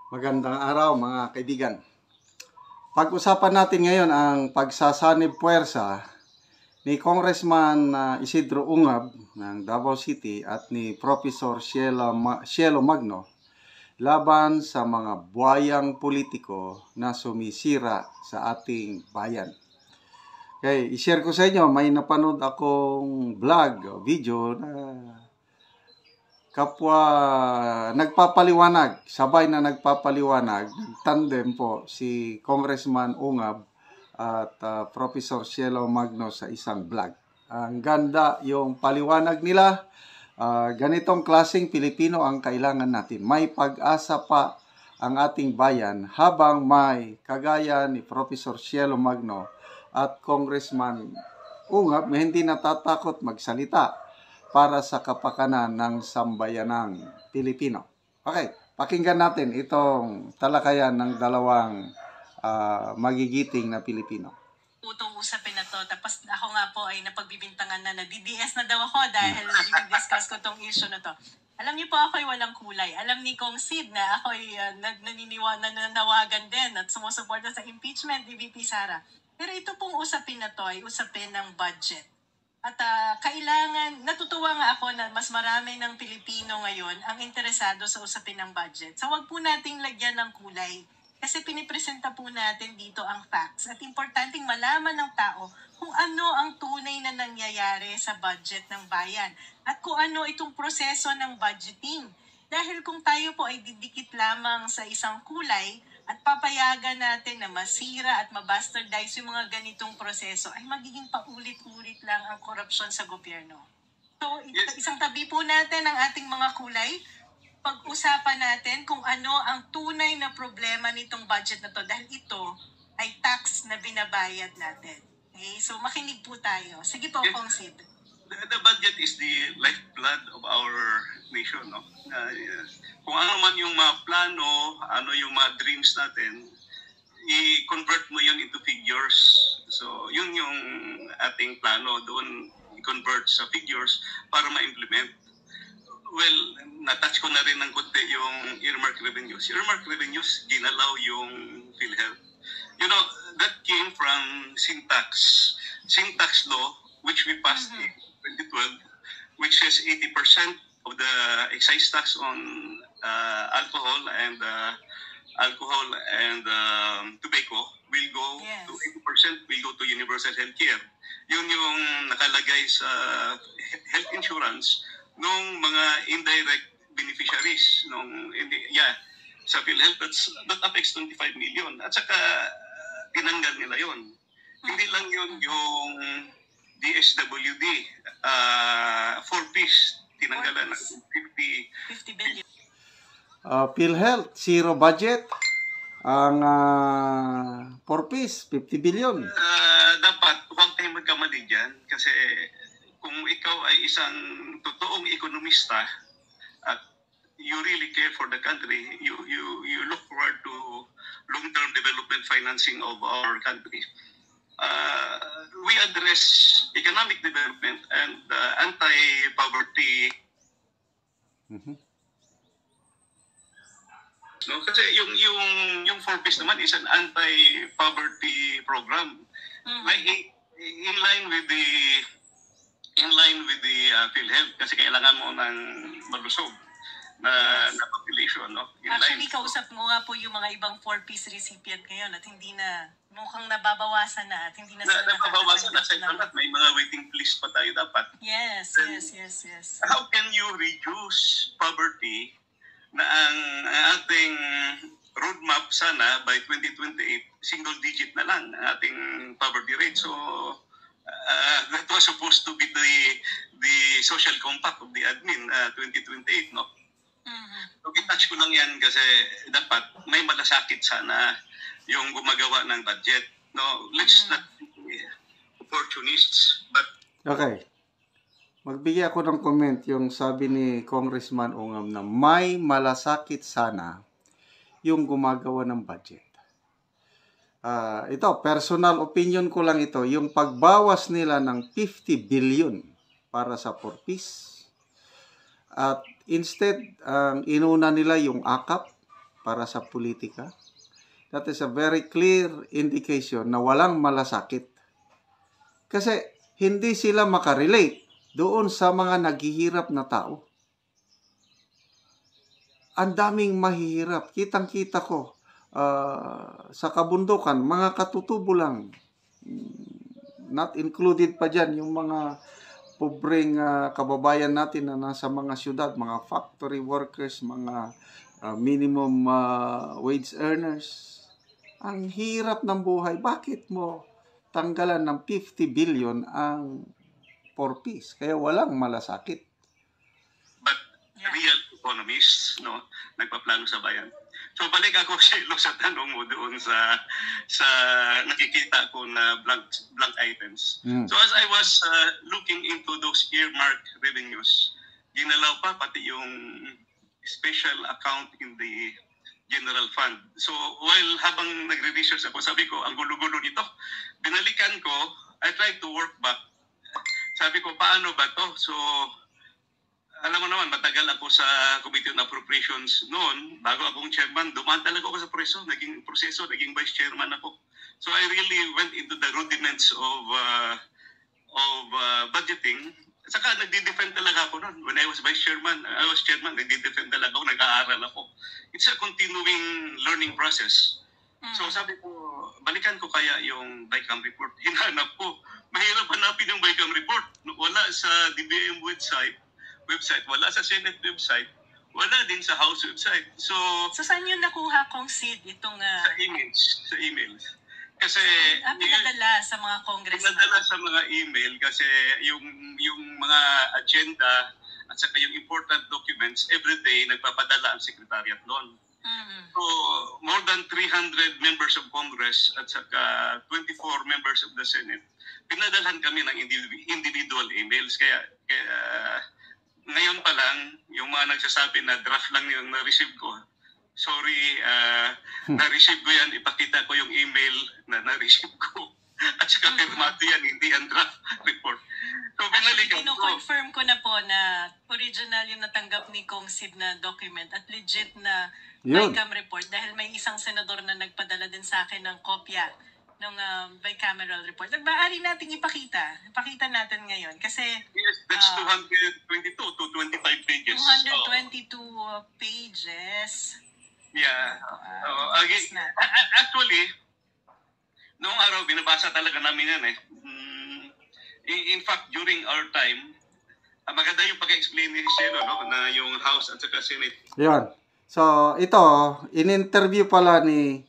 Magandang araw mga kaibigan. Pag-usapan natin ngayon ang pagsasanib puwersa ni Congressman Isidro Ungab ng Davao City at ni Professor Cielo Magno laban sa mga buhayang politiko na sumisira sa ating bayan. Okay, i-share ko sa inyo, may napanood akong vlog o video na kapwa nagpapaliwanag, sabay na nagpapaliwanag, tandem po si Congressman Ungab at Professor Cielo Magno sa isang vlog. Ang ganda yung paliwanag nila. Ganitong klaseng Pilipino ang kailangan natin. May pag-asa pa ang ating bayan habang may kagaya ni Professor Cielo Magno at Congressman Ungab na hindi natatakot magsalita para sa kapakanan ng sambayanang Pilipino. Okay, pakinggan natin itong talakayan ng dalawang magigiting na Pilipino. Utong usapin na to. Tapos ako nga po ay napagbibintangan na DDS na daw ako dahil i-discuss ko tong issue na to. Alam niyo po, ako'y walang kulay. Alam ni Kong Sid na ako'y nananawagan din at sumusuporta sa impeachment ni VP Sara. Pero ito pong usapin na to ay usapin ng budget. At kailangan, natutuwa nga ako na mas marami ng Pilipino ngayon ang interesado sa usapin ng budget. So wag po nating lagyan ng kulay kasi pinipresenta po natin dito ang facts at importanteng malaman ng tao kung ano ang tunay na nangyayari sa budget ng bayan at kung ano itong proseso ng budgeting. Dahil kung tayo po ay didikit lamang sa isang kulay at papayagan natin na masira at mabastardize yung mga ganitong proseso, ay magiging paulit-ulit lang ang korupsyon sa gobyerno. So, isang tabi po natin ang ating mga kulay. Pag-usapan natin kung ano ang tunay na problema nitong budget na to dahil ito ay tax na binabayad natin. Okay? So, makinig po tayo. Sige po, Kong Sid. The budget is the lifeblood of our nation, no? Kung ano man yung mga plano, ano yung mga dreams natin, i-convert mo yun into figures. So, yun yung ating plano, doon i-convert sa figures para ma-implement. Well, na-touch ko na rin ng konti yung earmark revenues. Earmark revenues, ginalaw yung PhilHealth. You know, that came from sin tax law, which we passed in 2012, which says 80% of the excise tax on alcohol and tobacco will go to 80% will go to universal health care. Yun yung nakalagay sa health insurance ng mga indirect beneficiaries sa PhilHealth that affects 25 million. At saka tinanggal nila yun. Hindi lang yun yung DSWD, 4-piece, tinanggalan ng 50 billion. PhilHealth, zero budget. Ang 4-piece, 50 billion. Dapat, huwag tayong magkamali dyan. Kasi kung ikaw ay isang totoong ekonomista at you really care for the country, you look forward to long-term development financing of our country. We address economic development and anti-poverty. No, kasi yung 4-piece naman is an anti-poverty program. Like in line with the PhilHealth kasi kailangan mo ng malusog na population, no? Actually, kausap mo nga po yung mga ibang 4-piece recipient ngayon at hindi na, mukhang nababawasan na at hindi na sila nababawasan na sa lahat. May mga waiting list pa tayo dapat. Yes. How can you reduce poverty na ang ating roadmap sana by 2028, single digit na lang ang ating poverty rate. So, that was supposed to be the social compact of the admin 2028, no? So, itouch ko lang yan kasi dapat may malasakit sana yung gumagawa ng budget. No, let's not be opportunists, but... Okay. Magbigay ako ng comment yung sabi ni Congressman Ungab na may malasakit sana yung gumagawa ng budget. Ito, personal opinion ko lang ito, yung pagbawas nila ng 50 billion para sa 4-piece at instead, inuna nila yung AKAP para sa politika. That is a very clear indication na walang malasakit. Kasi hindi sila makarelate doon sa mga naghihirap na tao. Ang daming mahihirap. Kitang-kita ko sa kabundukan, mga katutubo lang. Not included pa dyan yung mga pobreng kababayan natin na nasa mga syudad, mga factory workers, mga minimum wage earners. Ang hirap ng buhay. Bakit mo tanggalan ng 50 billion ang 4 piece? Kaya walang malasakit. But real economists, no, nagpaplano sa bayan. So balik ako sa tanong mo doon sa nakikita ko na blank items. So as I was looking into those earmark revenues, ginalaw pa pati yung special account in the general fund. So while habang nagre-research ako, sabi ko, ang gulo-gulo nito. Binalikan ko, I tried to work back. Sabi ko, paano ba to? So alam mo naman, matagal ako sa Committee on Appropriations noon. Bago akong chairman, dumaan talaga ako sa proseso, naging vice chairman ako. So I really went into the rudiments of budgeting. Saka nagdi-defend talaga ako noon. When I was vice chairman, nagdi-defend talaga ako, nag-aaral ako. It's a continuing learning process. So sabi ko, balikan ko kaya yung BICAM report. Hinanap ko. Mahirap hanapin yung BICAM report. Wala sa DBM website, wala sa Senate website, wala din sa House website. So saan yun nakuha kong Sid itong... Sa emails. Kasi... pinadala sa mga congressman. Pinadala sa mga email kasi yung mga agenda at saka yung important documents, everyday nagpapadala ang secretariat noon. So, more than 300 members of Congress at saka 24 members of the Senate, pinadalhan kami ng individual emails. Kaya ngayon pa lang, yung mga nagsasabi na draft lang yung na-receive ko. Sorry, na-receive ko yan. Ipakita ko yung email na na-receive ko. At saka firmado yan, hindi ang draft report. So, binalikan ko. Kino-confirm ko na po na original yung natanggap ni Kong Sid na document at legit na BICAM report dahil may isang senador na nagpadala din sa akin ng kopya ng bicameral report. Maaari natin ipakita. Ipakita natin ngayon. Kasi... Yes, that's 222 to 25 pages. 222 pages. Yeah. Actually, noong araw, binabasa talaga namin yan eh. In fact, during our time, maganda yung pag-explain ni Cielo, no? Na yung House at saka Senate. Yan. So, ito, in-interview pala ni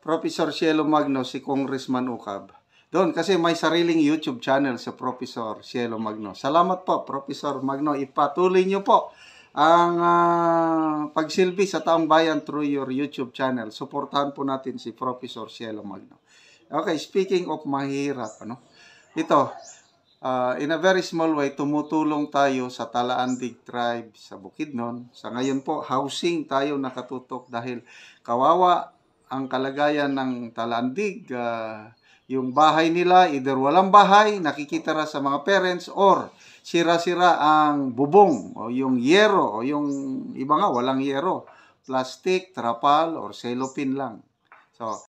Professor Cielo Magno si Congressman Ucab. Doon, kasi may sariling YouTube channel sa Professor Cielo Magno. Salamat po, Professor Magno. Ipatuloy niyo po ang pagsilbi sa taong bayan through your YouTube channel. Suportahan po natin si Professor Cielo Magno. Okay, speaking of mahirap, ito, in a very small way, tumutulong tayo sa Talaandig Tribe sa Bukidnon. Sa ngayon po, housing tayo nakatutok dahil kawawa ang kalagayan ng Talaandig. Yung bahay nila, either walang bahay, nakikita ra sa mga parents, or sira-sira ang bubong, o yung yero, o yung iba nga, walang yero. Plastic, trapal, or cellophane lang. So,